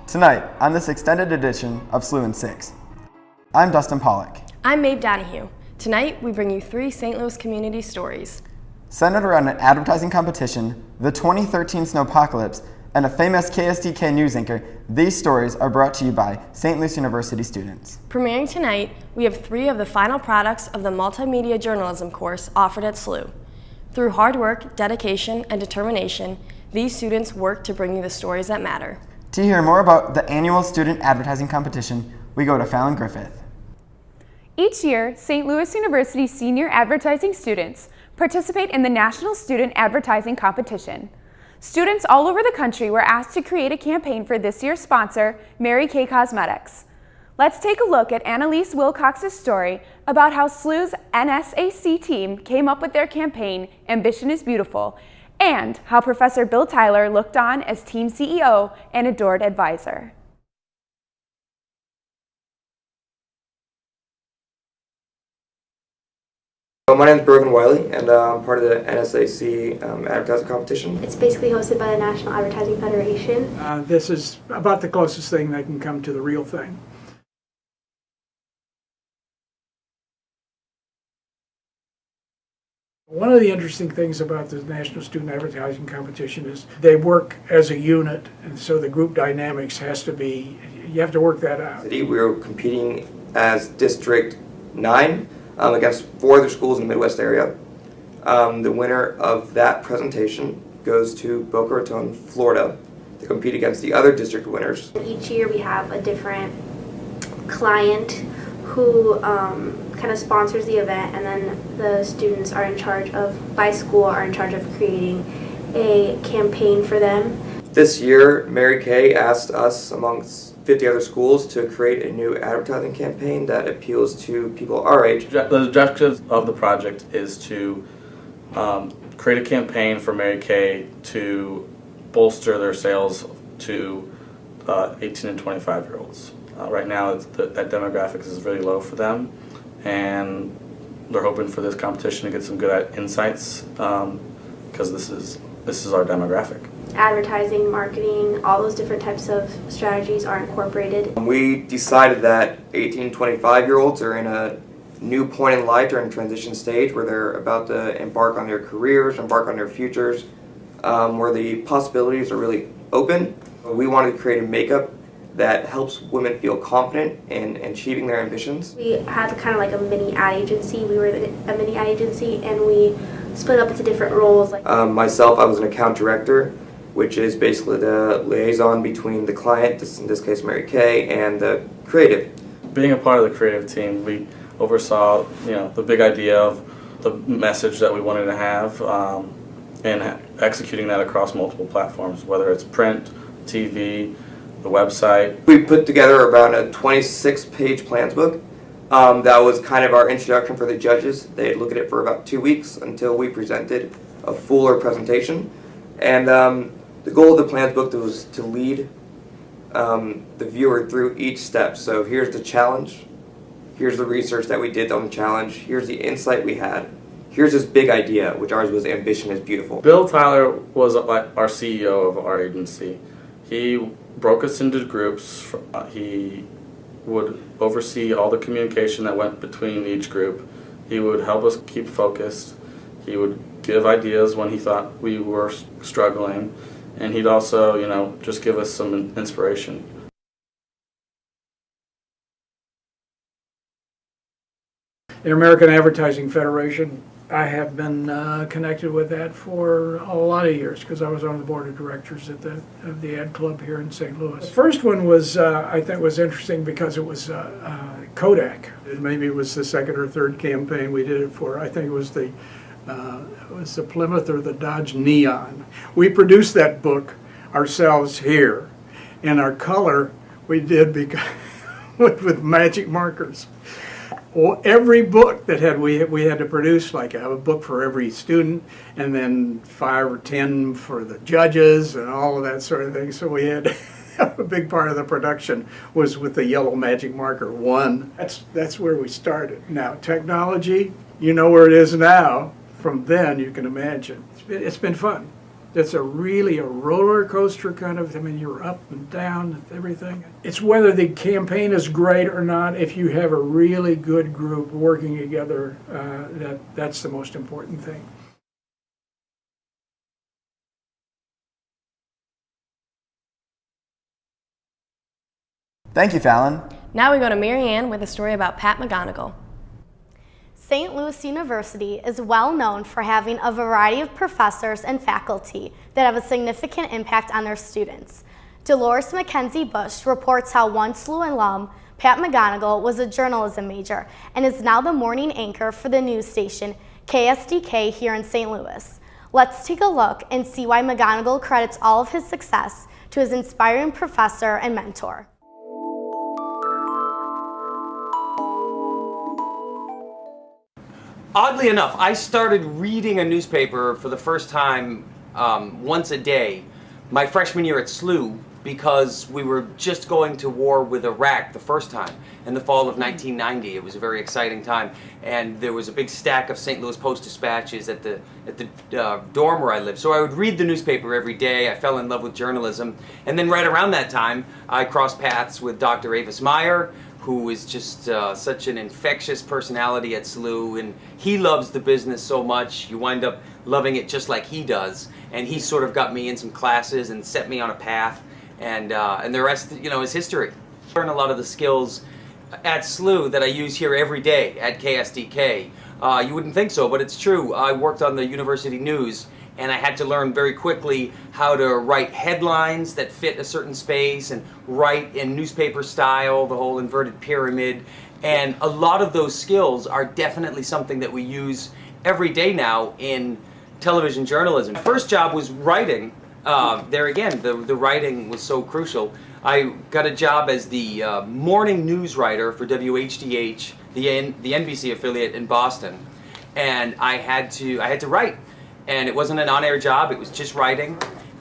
Tonight, on this extended edition of SLU in 6, I'm Dustin Paluch. I'm Maeve Donahue. Tonight, we bring you 3 St. Louis community stories. Centered around an advertising competition, the 2013 snowpocalypse, and a famous KSDK news anchor, these stories are brought to you by St. Louis University students. Premiering tonight, we have 3 of the final products of the multimedia journalism course offered at SLU. Through hard work, dedication, and determination, these students work to bring you the stories that matter. To hear more about the annual student advertising competition, we go to Fallon Griffith. Each year, St. Louis University senior advertising students participate in the National Student Advertising Competition. Students all over the country were asked to create a campaign for this year's sponsor, Mary Kay Cosmetics. Let's take a look at Annalise Wilcox's story about how SLU's NSAC team came up with their campaign, Ambition is Beautiful, and how Professor Bill Tyler looked on as team CEO and adored advisor. My name is Brogan Wiley, and I'm part of the NSAC advertising competition. It's basically hosted by the National Advertising Federation. This is about the closest thing that can come to the real thing. One of the interesting things about the National Student Advertising Competition is they work as a unit, and so the group dynamics has to be, you have to work that out. We were competing as District 9 against 4 other schools in the Midwest area. The winner of that presentation goes to Boca Raton, Florida, to compete against the other district winners. Each year we have a different client who kind of sponsors the event, and then the students are in charge of, by school, are in charge of creating a campaign for them. This year, Mary Kay asked us, amongst 50 other schools, to create a new advertising campaign that appeals to people our age. The objective of the project is to create a campaign for Mary Kay to bolster their sales to 18 and 25-year-olds. Right now, that demographic is really low for them, and they're hoping for this competition to get some good insights because this is our demographic. Advertising, marketing, all those different types of strategies are incorporated. We decided that 18 to 25-year-olds are in a new point in life, they're in a transition stage where they're about to embark on their careers, embark on their futures, where the possibilities are really open. We wanted to create a makeup that helps women feel confident in achieving their ambitions. We had kind of like a mini ad agency. We were a mini ad agency, and we split up into different roles. Myself, I was an account director, which is basically the liaison between the client, in this case Mary Kay, and the creative. Being a part of the creative team, we oversaw the big idea of the message that we wanted to have and executing that across multiple platforms, whether it's print, TV, the website. We put together about a 26-page plans book. That was kind of our introduction for the judges. They'd look at it for about 2 weeks until we presented a fuller presentation. And the goal of the plans book was to lead the viewer through each step. So here's the challenge, here's the research that we did on the challenge, here's the insight we had, here's this big idea, which ours was Ambition is Beautiful. Bill Tyler was our CEO of our agency. He broke us into groups. He would oversee all the communication that went between each group. He would help us keep focused. He would give ideas when he thought we were struggling, and he'd also, just give us some inspiration. The American Advertising Federation, I have been connected with that for a lot of years because I was on the board of directors of the ad club here in St. Louis. The first one was, I think, was interesting because it was Kodak. Maybe it was the second or third campaign we did it for. I think it was the Plymouth or the Dodge Neon. We produced that book ourselves here, and our color we did because with magic markers. Well, every book that we had to produce, like a book for every student, and then 5 or 10 for the judges, and all of that sort of thing. So we had a big part of the production was with the yellow magic marker 1. That's where we started. Now technology, you know where it is now. From then, you can imagine it's been fun. that's really a roller coaster kind of, I mean, you're up and down and everything. It's whether the campaign is great or not. If you have a really good group working together, that's the most important thing. Thank you, Fallon. Now we go to Mary Ann with a story about Pat McGonigal. St. Louis University is well known for having a variety of professors and faculty that have a significant impact on their students. Dolores Mackenzie Bush reports how one SLU alum, Pat McGonigal, was a journalism major and is now the morning anchor for the news station KSDK here in St. Louis. Let's take a look and see why McGonigal credits all of his success to his inspiring professor and mentor. Oddly enough, I started reading a newspaper for the first time once a day my freshman year at SLU because we were just going to war with Iraq the first time in the fall of 1990. It was a very exciting time, and there was a big stack of St. Louis Post-Dispatches at the dorm where I lived. So I would read the newspaper every day. I fell in love with journalism, and then right around that time, I crossed paths with Dr. Avis Meyer, who is just such an infectious personality at SLU, and he loves the business so much, you wind up loving it just like he does. And he sort of got me in some classes and set me on a path, and the rest, is history. I learned a lot of the skills at SLU that I use here every day at KSDK. You wouldn't think so, but it's true. I worked on the university news, and I had to learn very quickly how to write headlines that fit a certain space and write in newspaper style, the whole inverted pyramid. And a lot of those skills are definitely something that we use every day now in television journalism. My first job was writing. There again, the writing was so crucial. I got a job as the morning news writer for WHDH, the NBC affiliate in Boston, and I had to write. And it wasn't an on-air job, it was just writing.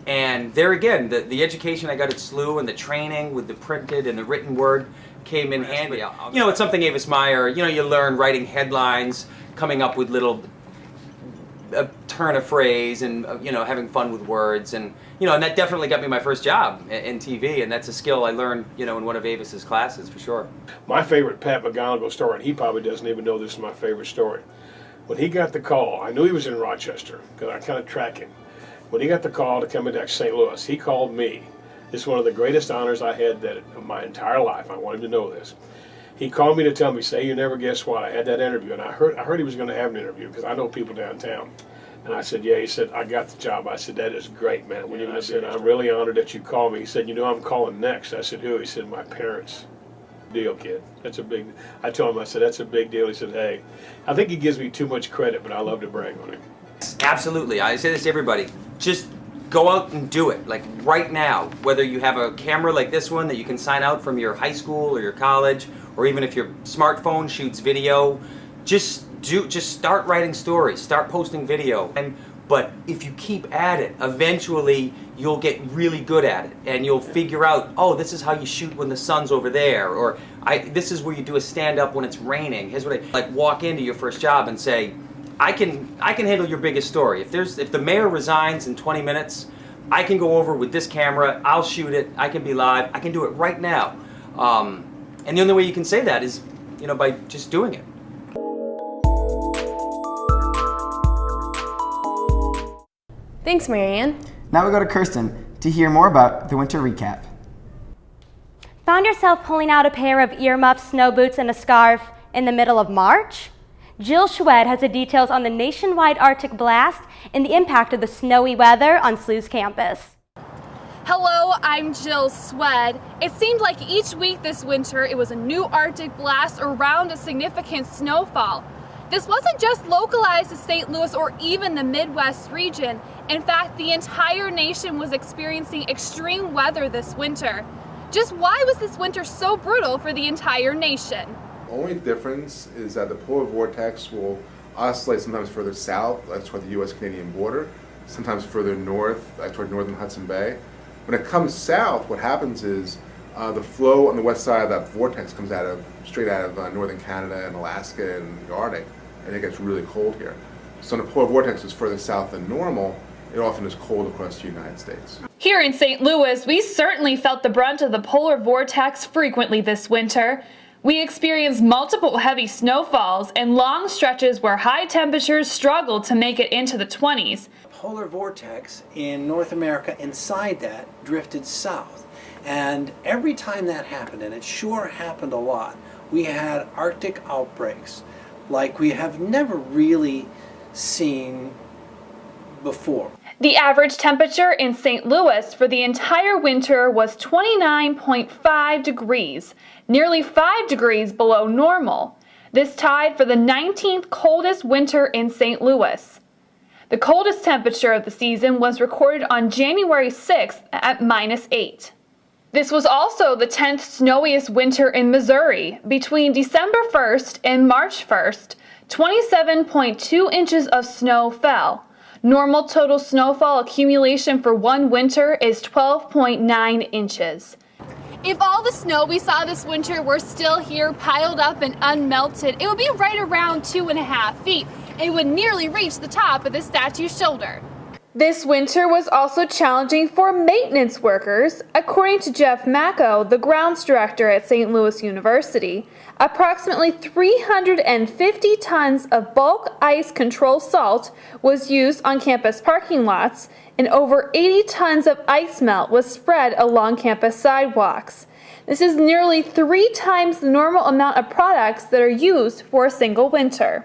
And there again, the education I got at SLU and the training with the printed and the written word came in handy. It's something Avis Meyer, you learn writing headlines, coming up with little turn of phrase and, having fun with words. And that definitely got me my first job in TV, and that's a skill I learned, in one of Avis's classes for sure. My favorite Pat McGonigal story, and he probably doesn't even know this is my favorite story. When he got the call, I knew he was in Rochester because I kind of track him. When he got the call to come into St. Louis, he called me. This is one of the greatest honors I had of my entire life. I wanted to know this. He called me to tell me, say you never guess what, I had that interview. And I heard he was going to have an interview because I know people downtown. And I said, yeah. He said, I got the job. I said, that is great, man. When I said, I'm really honored that you called me. He said, I'm calling next. I said, who? He said, my parents. Deal, kid. That's a big. I told him, I said, that's a big deal. He said, hey, I think he gives me too much credit, but I love to brag on him. Absolutely. I say this to everybody. Just go out and do it. Like right now, whether you have a camera like this one that you can sign out from your high school or your college, or even if your smartphone shoots video, just start writing stories, start posting video. But if you keep at it, eventually you'll get really good at it, and you'll figure out, oh, this is how you shoot when the sun's over there, or this is where you do a stand-up when it's raining. Here's what I walk into your first job and say, I can handle your biggest story. If the mayor resigns in 20 minutes, I can go over with this camera, I'll shoot it, I can be live, I can do it right now. And the only way you can say that is, by just doing it. Thanks, Marianne. Now we go to Kirsten to hear more about the winter recap. Found yourself pulling out a pair of earmuffs, snow boots, and a scarf in the middle of March? Jill Schwed has the details on the nationwide Arctic blast and the impact of the snowy weather on SLU's campus. Hello, I'm Jill Schwed. It seemed like each week this winter it was a new Arctic blast around a significant snowfall. This wasn't just localized to St. Louis or even the Midwest region. In fact, the entire nation was experiencing extreme weather this winter. Just why was this winter so brutal for the entire nation? The only difference is that the polar vortex will oscillate sometimes further south, toward the U.S.-Canadian border, sometimes further north, toward northern Hudson Bay. When it comes south, what happens is the flow on the west side of that vortex comes straight out of northern Canada and Alaska and the Arctic, and it gets really cold here. So when the polar vortex is further south than normal, it often is cold across the United States. Here in St. Louis, we certainly felt the brunt of the polar vortex frequently this winter. We experienced multiple heavy snowfalls and long stretches where high temperatures struggled to make it into the 20s. Polar vortex in North America inside that drifted south. And every time that happened, and it sure happened a lot, we had Arctic outbreaks like we have never really seen before. The average temperature in St. Louis for the entire winter was 29.5 degrees, nearly 5 degrees below normal. This tied for the 19th coldest winter in St. Louis. The coldest temperature of the season was recorded on January 6th at -8. This was also the 10th snowiest winter in Missouri. Between December 1st and March 1st, 27.2 inches of snow fell. Normal total snowfall accumulation for one winter is 12.9 inches. If all the snow we saw this winter were still here, piled up and unmelted, it would be right around 2.5 feet. It would nearly reach the top of the statue's shoulder. This winter was also challenging for maintenance workers. According to Jeff Macko, the grounds director at St. Louis University, approximately 350 tons of bulk ice control salt was used on campus parking lots, and over 80 tons of ice melt was spread along campus sidewalks. This is nearly 3 times the normal amount of products that are used for a single winter.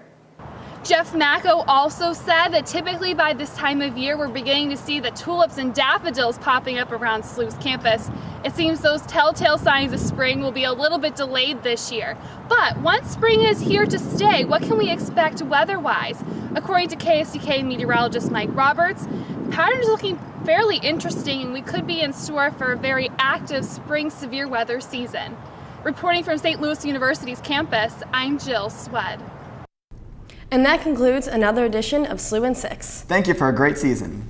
Jeff Macko also said that typically by this time of year we're beginning to see the tulips and daffodils popping up around SLU's campus. It seems those telltale signs of spring will be a little bit delayed this year. But once spring is here to stay, what can we expect weather-wise? According to KSDK meteorologist Mike Roberts, the pattern is looking fairly interesting and we could be in store for a very active spring severe weather season. Reporting from St. Louis University's campus, I'm Jill Swed. And that concludes another edition of SLU in 6. Thank you for a great season.